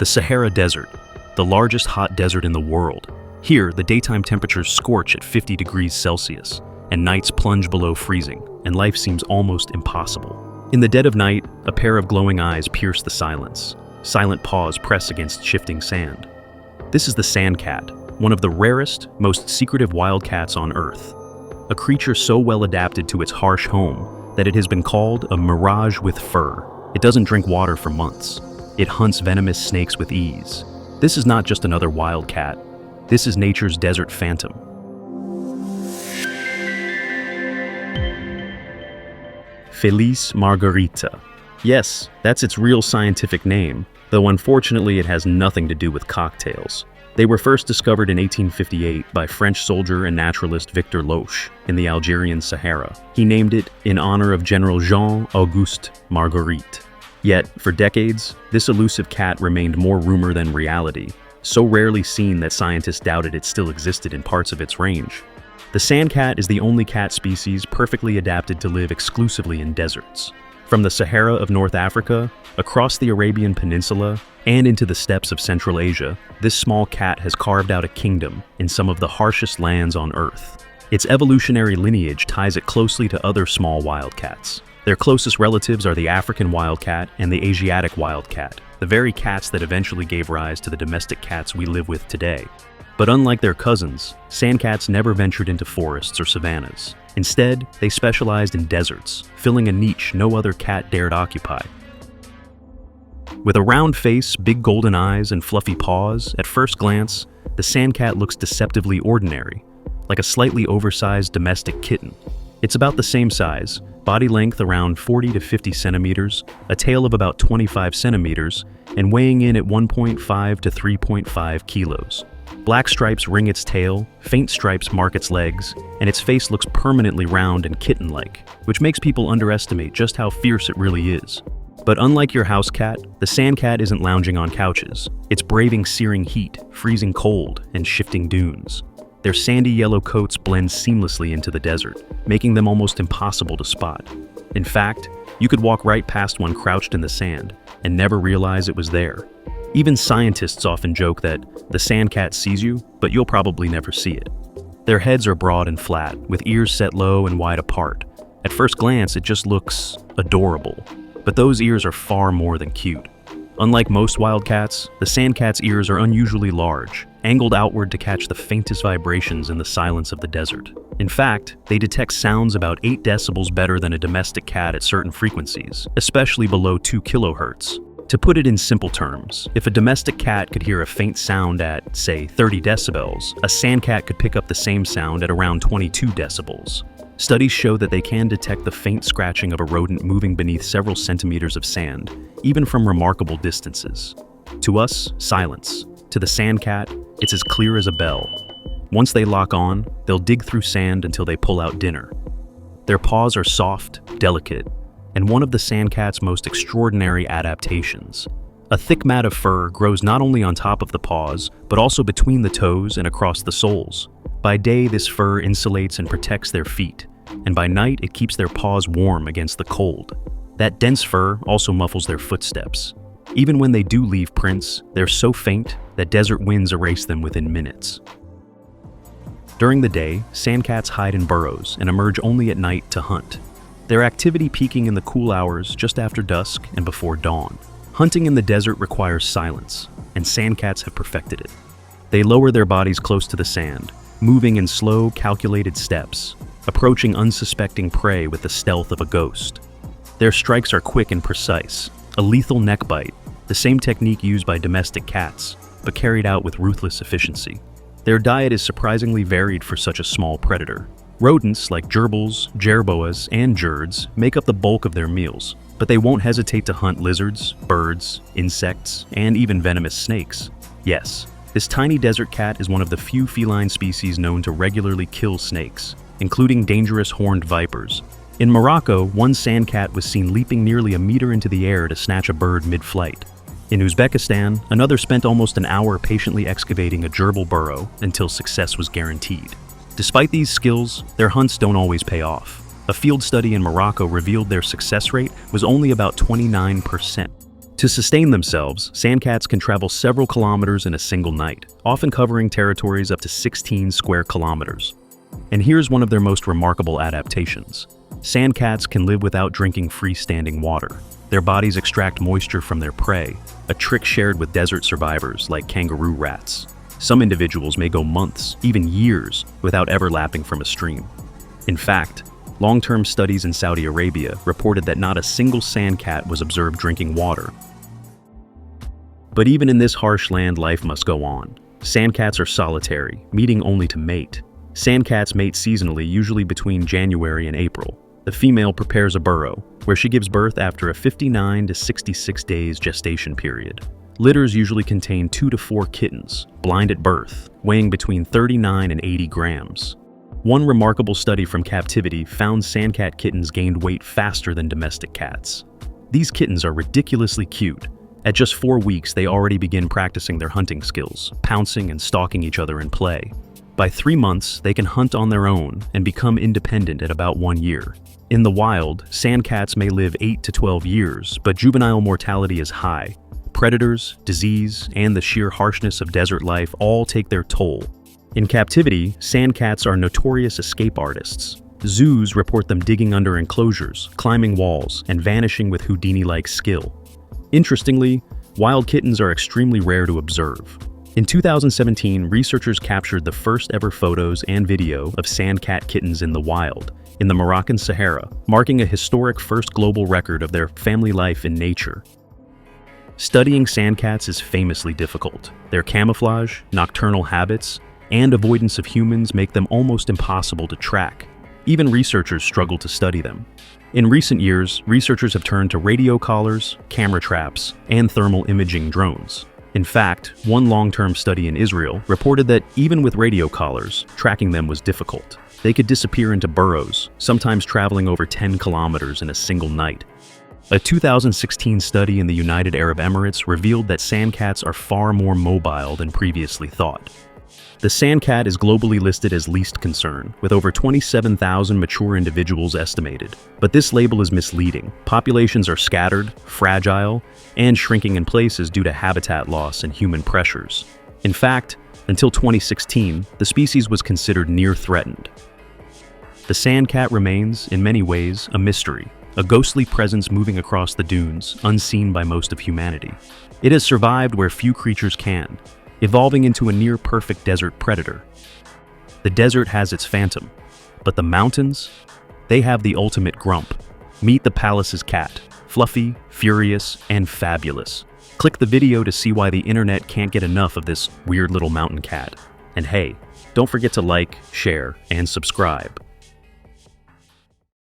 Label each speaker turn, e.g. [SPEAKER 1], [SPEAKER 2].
[SPEAKER 1] The Sahara Desert, the largest hot desert in the world. Here, the daytime temperatures scorch at 50 degrees Celsius, and nights plunge below freezing, and life seems almost impossible. In the dead of night, a pair of glowing eyes pierce the silence. Silent paws press against shifting sand. This is the sand cat, one of the rarest, most secretive wildcats on Earth. A creature so well adapted to its harsh home that it has been called a mirage with fur. It doesn't drink water for months. It hunts venomous snakes with ease. This is not just another wildcat. This is nature's desert phantom. Felis margarita. Yes, that's its real scientific name, though unfortunately it has nothing to do with cocktails. They were first discovered in 1858 by French soldier and naturalist Victor Loche in the Algerian Sahara. He named it in honor of General Jean-Auguste Marguerite. Yet, for decades, this elusive cat remained more rumor than reality, so rarely seen that scientists doubted it still existed in parts of its range. The sand cat is the only cat species perfectly adapted to live exclusively in deserts. From the Sahara of North Africa, across the Arabian Peninsula, and into the steppes of Central Asia, this small cat has carved out a kingdom in some of the harshest lands on Earth. Its evolutionary lineage ties it closely to other small wildcats. Their closest relatives are the African wildcat and the Asiatic wildcat, the very cats that eventually gave rise to the domestic cats we live with today. But unlike their cousins, sandcats never ventured into forests or savannas. Instead, they specialized in deserts, filling a niche no other cat dared occupy. With a round face, big golden eyes, and fluffy paws, at first glance, the sandcat looks deceptively ordinary, like a slightly oversized domestic kitten. It's about the same size, body length around 40 to 50 centimeters, a tail of about 25 centimeters, and weighing in at 1.5 to 3.5 kilos. Black stripes ring its tail, faint stripes mark its legs, and its face looks permanently round and kitten-like, which makes people underestimate just how fierce it really is. But unlike your house cat, the sand cat isn't lounging on couches. It's braving searing heat, freezing cold, and shifting dunes. Their sandy yellow coats blend seamlessly into the desert, making them almost impossible to spot. In fact, you could walk right past one crouched in the sand and never realize it was there. Even scientists often joke that the sand cat sees you, but you'll probably never see it. Their heads are broad and flat, with ears set low and wide apart. At first glance, it just looks adorable, but those ears are far more than cute. Unlike most wildcats, the sandcat's ears are unusually large, angled outward to catch the faintest vibrations in the silence of the desert. In fact, they detect sounds about 8 decibels better than a domestic cat at certain frequencies, especially below 2 kilohertz. To put it in simple terms, if a domestic cat could hear a faint sound at, say, 30 decibels, a sandcat could pick up the same sound at around 22 decibels. Studies show that they can detect the faint scratching of a rodent moving beneath several centimeters of sand, even from remarkable distances. To us, silence. To the sandcat, it's as clear as a bell. Once they lock on, they'll dig through sand until they pull out dinner. Their paws are soft, delicate, and one of the sandcat's most extraordinary adaptations. A thick mat of fur grows not only on top of the paws, but also between the toes and across the soles. By day, this fur insulates and protects their feet, and by night, it keeps their paws warm against the cold. That dense fur also muffles their footsteps. Even when they do leave prints, they're so faint that desert winds erase them within minutes. During the day, sandcats hide in burrows and emerge only at night to hunt. Their activity peaking in the cool hours just after dusk and before dawn. Hunting in the desert requires silence, and sandcats have perfected it. They lower their bodies close to the sand, moving in slow, calculated steps, approaching unsuspecting prey with the stealth of a ghost. Their strikes are quick and precise, a lethal neck bite, the same technique used by domestic cats, but carried out with ruthless efficiency. Their diet is surprisingly varied for such a small predator. Rodents like gerbils, jerboas, and jerds make up the bulk of their meals, but they won't hesitate to hunt lizards, birds, insects, and even venomous snakes. Yes, this tiny desert cat is one of the few feline species known to regularly kill snakes, including dangerous horned vipers. In Morocco, one sandcat was seen leaping nearly a meter into the air to snatch a bird mid-flight. In Uzbekistan, another spent almost an hour patiently excavating a gerbil burrow until success was guaranteed. Despite these skills, their hunts don't always pay off. A field study in Morocco revealed their success rate was only about 29%. To sustain themselves, sandcats can travel several kilometers in a single night, often covering territories up to 16 square kilometers. And here's one of their most remarkable adaptations. Sandcats can live without drinking freestanding water. Their bodies extract moisture from their prey, a trick shared with desert survivors like kangaroo rats. Some individuals may go months, even years, without ever lapping from a stream. In fact, long-term studies in Saudi Arabia reported that not a single sandcat was observed drinking water. But even in this harsh land, life must go on. Sandcats are solitary, meeting only to mate. Sandcats mate seasonally, usually between January and April. The female prepares a burrow, where she gives birth after a 59 to 66 days gestation period. Litters usually contain 2 to 4 kittens, blind at birth, weighing between 39 and 80 grams. One remarkable study from captivity found sandcat kittens gained weight faster than domestic cats. These kittens are ridiculously cute. At just 4 weeks, they already begin practicing their hunting skills, pouncing and stalking each other in play. By 3 months, they can hunt on their own and become independent at about 1 year. In the wild, sandcats may live 8 to 12 years, but juvenile mortality is high. Predators, disease, and the sheer harshness of desert life all take their toll. In captivity, sandcats are notorious escape artists. Zoos report them digging under enclosures, climbing walls, and vanishing with Houdini-like skill. Interestingly, wild kittens are extremely rare to observe. In 2017, researchers captured the first ever photos and video of sandcat kittens in the wild, in the Moroccan Sahara, marking a historic first global record of their family life in nature. Studying sandcats is famously difficult. Their camouflage, nocturnal habits, and avoidance of humans make them almost impossible to track. Even researchers struggle to study them. In recent years, researchers have turned to radio collars, camera traps, and thermal imaging drones. In fact, one long-term study in Israel reported that even with radio collars, tracking them was difficult. They could disappear into burrows, sometimes traveling over 10 kilometers in a single night. A 2016 study in the United Arab Emirates revealed that sandcats are far more mobile than previously thought. The sandcat is globally listed as least concern, with over 27,000 mature individuals estimated. But this label is misleading. Populations are scattered, fragile, and shrinking in places due to habitat loss and human pressures. In fact, until 2016, the species was considered near threatened. The sandcat remains, in many ways, a mystery, a ghostly presence moving across the dunes, unseen by most of humanity. It has survived where few creatures can, evolving into a near-perfect desert predator. The desert has its phantom, but the mountains, they have the ultimate grump. Meet the Pallas Cat, fluffy, furious, and fabulous. Click the video to see why the internet can't get enough of this weird little mountain cat. And hey, don't forget to like, share, and subscribe.